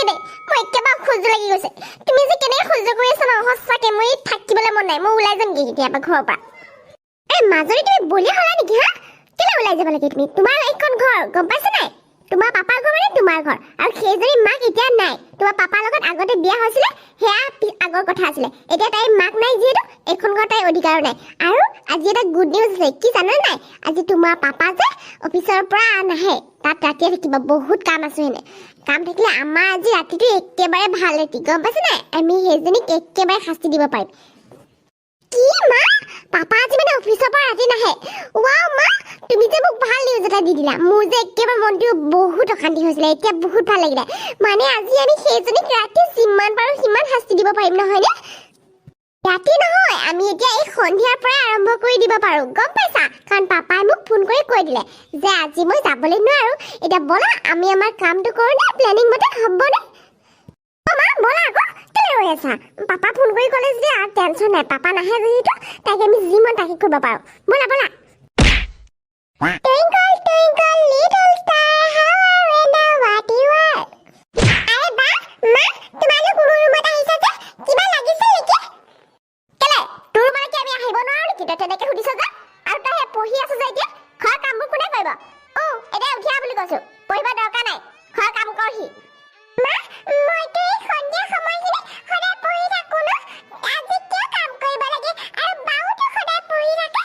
দে মই একেবাৰে খুজু লাগি গৈছে তুমি যে কেনে খুজু কৰি আছা ন সঁচাকে মই থাকিবলৈ মন নাই মই ওলাই যাম কেতিয়াবা ঘৰৰ পৰা মাজৰি তুমি বলি হলা নেকি হা কেলে ওলাই যাব লাগে তুমি তোমাৰ এইখন ঘৰ গম পাইছা নাই তোমাৰ পাপাৰ ঘৰ মানে তোমাৰ ঘৰ আৰু সেইজনী মাক এতিয়া নাই তোমাৰ পাপাৰ লগত আগতে বিয়া হৈছিলে হেয়া আগৰ কথা আছিলে এতিয়া তাইৰ মাক নাই যিহেতু এইখন ঘৰ তাইৰ অধিকাৰ নাই আৰু আজি এটা গুড নিউজ আছে কি জানা নাই আজি তোমাৰ পাপা যে অফিচৰ পৰা নাহে তাত ৰাতিয়ে থাকিব বহুত কাম আছে হেনে কাম থাকিলে আমাৰ আজি ৰাতিটো একেবাৰে ভাল ৰাতি গম পাইছা নাই আমি সেইজনীক একেবাৰে শাস্তি দিব পাৰিম কি মা পাপা আজি মানে অফিচৰ পৰা ৰাতি নাহে ওৱাও মা তুমি যে মোক ভাল নিউজ এটা দি দিলা মোৰ যে একেবাৰে মনটো বহুত অশান্তি হৈছিলে এতিয়া বহুত ভাল লাগিলে মানে আজি আমি সেইজনীক ৰাতি যিমান পাৰো সিমান শাস্তি দিব পাৰিম নহয় নে ৰাতি নহয় আমি এতিয়া এই সন্ধিয়াৰ পৰা আৰম্ভ কৰি দিব পাৰো গম পাইছা কাৰণ পাপাই মোক ফোন কৰি কৈ দিলে যে আজি মই যাবলৈ নোৱাৰো এতিয়া বলা আমি আমাৰ কামটো কৰো নে প্লেনিং মতে হ'বনে মা বলা আকৌ কেলে ৰৈ আছা পাপা ফোন কৰি ক'লে যে আৰু টেনচন নাই পাপা নাহে যিহেতু তাইক আমি যিমান তাকে কৰিব পাৰো বলা বলা Twinkle, twinkle, little star, how I wonder what you are. আরে বা মা তোমালোক মোৰ ৰুমত আহিছা যে কিবা লাগিছে নেকি কেলে তোৰ মানে কি আমি আহিব নোৱাৰো নেকি তই তেনেকে সুধিছ যে আৰু তই পঢ়ি আছ যে এতিয়া ঘৰ কামবোৰ কোনে কৰিব এতিয়া উঠিয়া বুলি কৈছো পঢ়িব দৰকাৰ নাই ঘৰ কাম কৰহি মা মইতো এই সন্ধিয়া সময়খিনি সদায় পঢ়ি থাকো ন আজি কিয় কাম কৰিব লাগে আৰু বাউতো সদায় পঢ়ি থাকে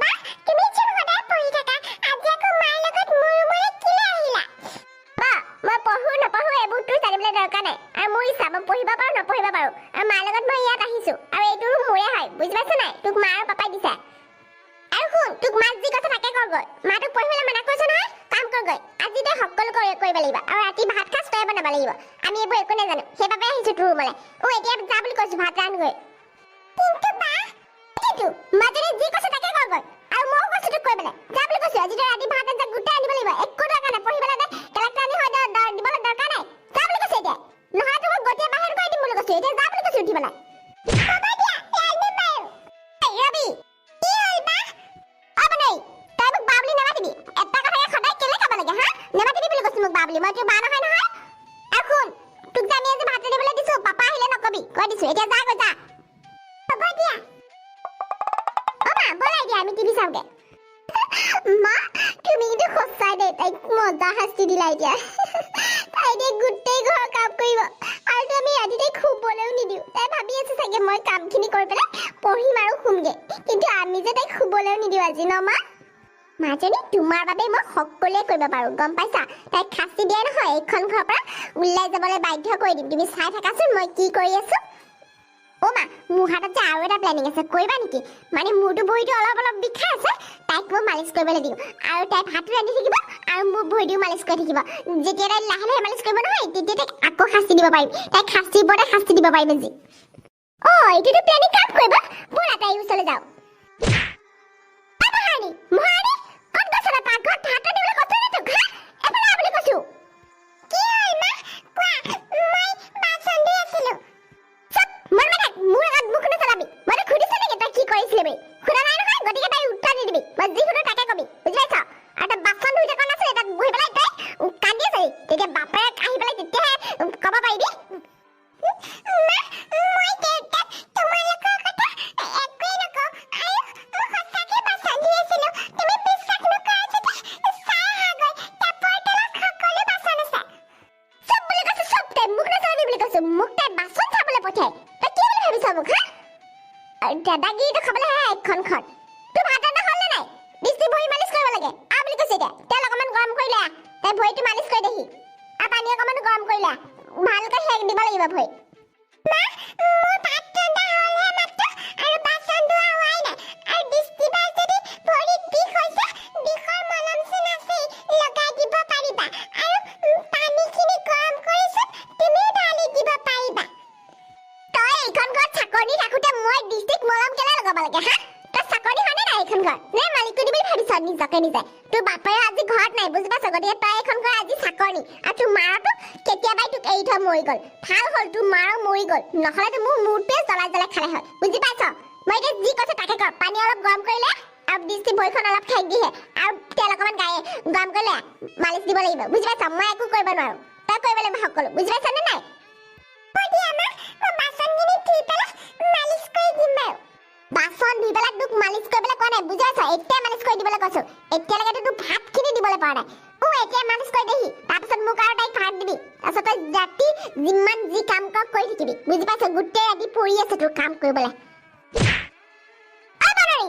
বা তুমি চোন সদায় পঢ়ি থাকা আজি আকৌ মাৰ লগত মোৰ ৰুমলৈ কিলে আহিলা বা মই পঢ়ো নপঢ়ো এইবোৰ তোৰ জানিবলৈ দৰকাৰ নাই আৰু মোৰ ইচ্ছা মই পঢ়িব পাৰো নপঢ়িব পাৰো আৰু মাৰ লগত মই ইয়াত আহিছো আৰু এইটো ৰুম মোৰে হয় বুজি পাইছা নাই তোক মা আৰু পাপাই দিছে আৰু শুন তোক মাক যি কথা থাকে কৰগৈ মা তোক পঢ়িবলৈ মানা কৰিছে নহয় কাম কৰগৈ আজি তই সকলো কৰিব লাগিব আৰু ৰাতি ভাত খাজ তই বনাব লাগিব আমি এইবোৰ একো নাজানো সেইবাবে আহিছো তোৰ ৰুমলৈ এতিয়া যা বুলি কৈছো ভাত ৰান্ধগৈ কিন্তু বা কিন্তু মাজৰে যি কৈছে তাকে কৰগৈ আৰু মই কৈছো তোক কৰিবলৈ যা বুলি কৈছো আজি তই ৰাতি ভাত আঞ্জা গোটাই আনিব লাগিব একো দৰকাৰ নাই পঢ়িবলৈ দে কেলেক্টৰানি হয় দিবলৈ দৰকাৰ নাই যা বুলি কৈছো এতিয়া নহয় তোক গোটেই বাহিৰ কৰি দিম বুলি কৈছো এতিয়া যা বুলি কৈছো উঠিবলৈ হ'ব দিয়া ৰান্ধি মাৰিম ৰবি কি হ'ল বা অবনাই তই মোক বাবলি নামাতিবি এটা কথাকে সদায় কেলে খাব লাগে হা নামাতিবি বুলি কৈছো মোক বাবলি মই তোৰ বা নহয় নহয় আৰু শুন তোক যে আমি আজি ভাত ৰান্ধিবলৈ দিছো পাপা আহিলে নকবি কৈ দিছো এতিয়া যা গৈ যা হ'ব দিয়া মা বলাই দিয়া আমি টিভি চাওঁগে মা তুমি কিন্তু সঁচাই দে তাইক মজা শাস্তি দিলা এতিয়া তাই দে গোটেই ঘৰৰ কাম কৰিব আৰু আমি ৰাতি তাইক শুবলৈও নিদিওঁ তাই ভাবি আছে চাগে মই কামখিনি কৰি পেলাই পঢ়িম আৰু শুমগে কিন্তু আমি যে তাইক শুবলৈও নিদিওঁ আজি ন মা মাজনী তোমাৰ বাবে মই সকলোৱে কৰিব পাৰো গম পাইছা তাইক শাস্তি দিয়া নহয় এইখন ঘৰৰ পৰা ওলাই যাবলৈ বাধ্য কৰি দিম তুমি চাই থাকাচোন মই কি কৰি আছো মা মোৰ হাতত যে আৰু এটা প্লেনিং আছে কৰিবা নেকি মানে মোৰটো ভৰিটো অলপ অলপ বিষাই আছে তাইক মই মালিচ কৰিবলৈ দিম আৰু তাই ভাত ৰান্ধি থাকিব আৰু মোৰ ভৰিটো মালিচ কৰি থাকিব যেতিয়া তাই লাহে লাহে মালিচ কৰিব নহয় তেতিয়া তাইক আকৌ শাস্তি দিব পাৰিম তাইক শাস্তিৰ ওপৰতে শাস্তি দিব পাৰিম আজি এইটোতো প্লেনিং কাম কৰিবা ব'লা তাইৰ ওচৰলৈ যাওঁ মহাৰাণী মহাৰাণী ক'ত গৈছা পাকঘৰত ভাত ৰান্ধিবলৈ কৈছো নে তোক এফালে বুলি কৈছো কি হ'ল মা কোৱা মই বাচন ধুই আছিলো মোৰ আগত মুখ নচলাবি মই তোক সুধিছো নেকি তই কি কৰিছিলি বুলি শুনা নাই নহয় গতিকে তাই উত্তৰ নিদিবি মই যি শুনো তাকে কবি বুজি পাইছ আৰু তই বাচন ধুই থকা নাছিলে তাত বহি পেলাই তই কান্দি আছিলি তেতিয়া বাপেৰে আহি পেলাই তেতিয়াহে ক'ব পাৰিবি মই দেউতাক তোমালোকৰ কথা একোৱেই নকওঁ আৰু মই সঁচাকৈ বাচন ধুই আছিলো তুমি বিশ্বাস নকৰা যদি চাই আহাগৈ টেপৰ তলত সকলো বাচন আছে চুপ বুলি কৈছো চুপ তই মুখ নচলাবি বুলি কৈছো মোক তাই বাচন চাবলৈ পঠিয়াই মোক আৰু দাদাগিৰিটো খাবলৈ হে এখন তোৰ ভাত ৰন্ধা হ'ল নে নাই বিস্তি ভৰি মালিচ কৰিব লাগে বুলি কৈছে এতিয়া তেল অকণমান গৰম কৰি লে তাই ভৰিটো মালিচ কৰি দেহি আৰু পানী অকণমান গৰম কৰি লে ভালকৈ সেক দিব লাগিব ভৰি মা মোৰ ভাত ৰন্ধা হ'লহে মাত্ৰ আৰু বাচন ধোৱা হোৱাই নাই আৰু বিস্তি বাৰ যদি ভৰিত বিষ হৈছে বিষৰ মলম চিন আছে লগাই দিব পাৰিবা আৰু পানীখিনি গৰম কৰিছো তুমিও ঢালি দিব পাৰিবা এইখন ঘৰত চাকৰি থাকোতে মই ডিস্ট্ৰিক্ট মলম কেলে লগাব লাগে হা তই চাকৰি হয় নাই এইখন ঘৰ নে মালিকটো দিবি ভাবিছ নিজকে নিজে তোৰ বাপেৰে আজি ঘৰত নাই বুজি পাইছ গতিকে তই এইখন ঘৰ আজি চাকৰি আৰু তোৰ মাৰতো কেতিয়াবাই তোক এৰি থৈ মৰি গ'ল ভাল হ'ল তোৰ মাৰো মৰি গ'ল নহ'লে মোৰ মূৰটোৱে জ্বলাই জ্বলাই খালে হয় বুজি পাইছ মই এতিয়া যি কৈছো তাকে কৰ পানী অলপ গৰম কৰিলে আৰু ডিস্ট্ৰি ভৰিখন অলপ খাই দিহে আৰু তেল অকণমান গায়ে গৰম কৰিলে মালিচ দিব লাগিব বুজি পাইছ মই একো কৰিব নোৱাৰো তই কৰিব লাগিব সকলো বুজি পাইছানে নাই পদি আমা বাসনখিনি ধুই পেলাই মালিশ কৰি দিম আৰু বাসন ধুই পেলাই তোক মালিশ কৰিবলৈ কোৱা নাই বুজি পাইছ এতিয়া মালিশ কৰি দিবলৈ কৈছো এতিয়ালৈকে তোক ভাতখিনি দিবলৈ পৰা নাই এতিয়া মালিশ কৰি দেহি তাৰপিছত মোক আৰু তাইক ভাত দিবি তাৰপিছত তই ৰাতি যিমান যি কাম কৰি থাকিবি বুজি পাইছ গোটেই ৰাতি পৰি আছে তোৰ কাম কৰিবলৈ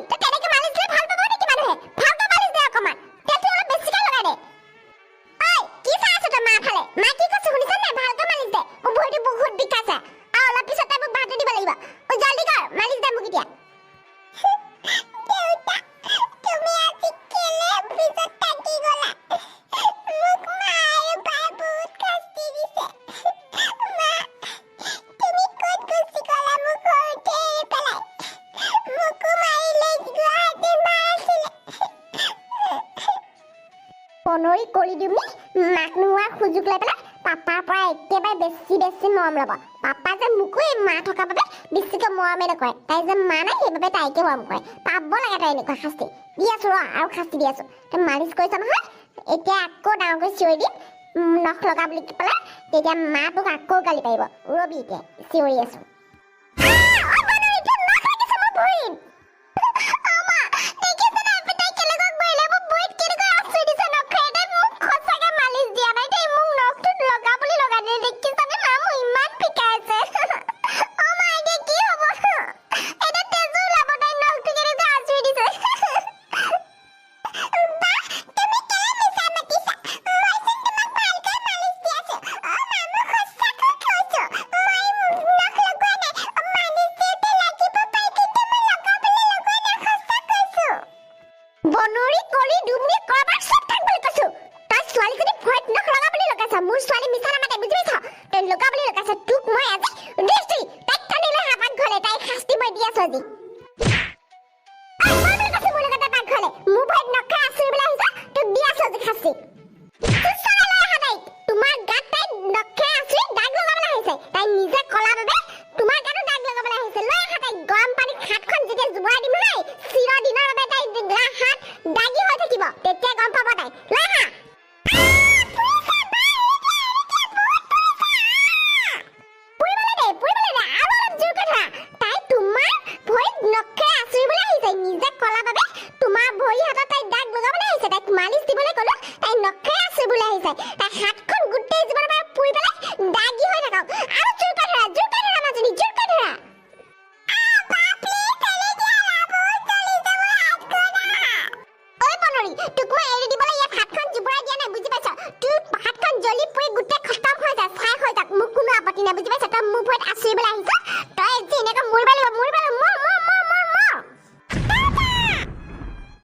তই তেনেকে মালিশ দিলে ভাল পাব নেকি মানুহে ভালকৈ মালিশ দে অকণমান তেলটো অলপ বেছিকৈ লগাই দে ঐ কি চাই আছ তই মাৰ ফালে মা কি কৈছে শুনিছ নাই ভালকৈ মালিশ দে মোৰ ভৰিটো বহুত বিষাইছে আৰু অলপ পিছত তই মোক ভাতটো দিব লাগিব জলদি কৰ মালিশ দে মোক এতিয়া দেউতা তুমি আজি কেলে অফিচত থাকি গলা মোক মা আৰু বাই বহুত শাস্তি দিছে মা তুমি ক'ত গুচি গলা মোক ঘৰতে এৰি পেলাই মোকো মাৰিলে গুৱাহাটী মাৰিছিলে পনৰি কৰি দিম মাক নোহোৱা সুযোগ লৈ পেলাই পাপাৰ পৰা একেবাৰে বেছি মৰম ল'ব পাপা যে মোকো এই মা থকা বাবে বেছিকৈ মৰমে নকৰে তাই যে মা নাই সেইবাবে তাইকে মৰম কৰে পাব লাগে তাই এনেকুৱা শাস্তি দি আছো ৰ আৰু শাস্তি দি আছো তই মালিচ কৰিছ নহয় এতিয়া আকৌ ডাঙৰকৈ চিঞৰি দিম নখ লগা বুলি পেলাই তেতিয়া মা তোক আকৌ গালি পাৰিব ৰবি এতিয়া চিঞৰি আছো বনৰি কৰি দুমনি কৰবাৰ সব থাক বুলি কৈছো তই ছোৱালী যদি ভয়ত নখ লগা বুলি লগাইছা মোৰ ছোৱালী মিছা নামাতে বুজি পাইছ তই লগা বুলি লগাইছা তোক মই আজি দেছি তাইক টানিলে হাপাক ঘলে তাই শাস্তি মই দি আছো আজি মই কৈছো মোৰ লগতে পাক ঘলে মোৰ ভয়ত নখ আছুৰি বলা আহিছা তোক দি আছো আজি শাস্তি তোমাৰ গাত তাই নখ আছুৰি দাগ লগাবলৈ আহিছে তাই নিজে কলা বাবে তোমাৰ গাতো দাগ লগাবলৈ আহিছে লৈ আহা তাই গৰম পানীত হাতখন যেতিয়া জুবুৰাই দিম নাই চিৰ দিনৰ বাবে তাই হাত দাগি হৈ থাকিব তেতিয়া গম পাব তাই লৈ আহা বুজি পাইছ তই মোৰ ভৰিত আছুৰিবলৈ আহিছ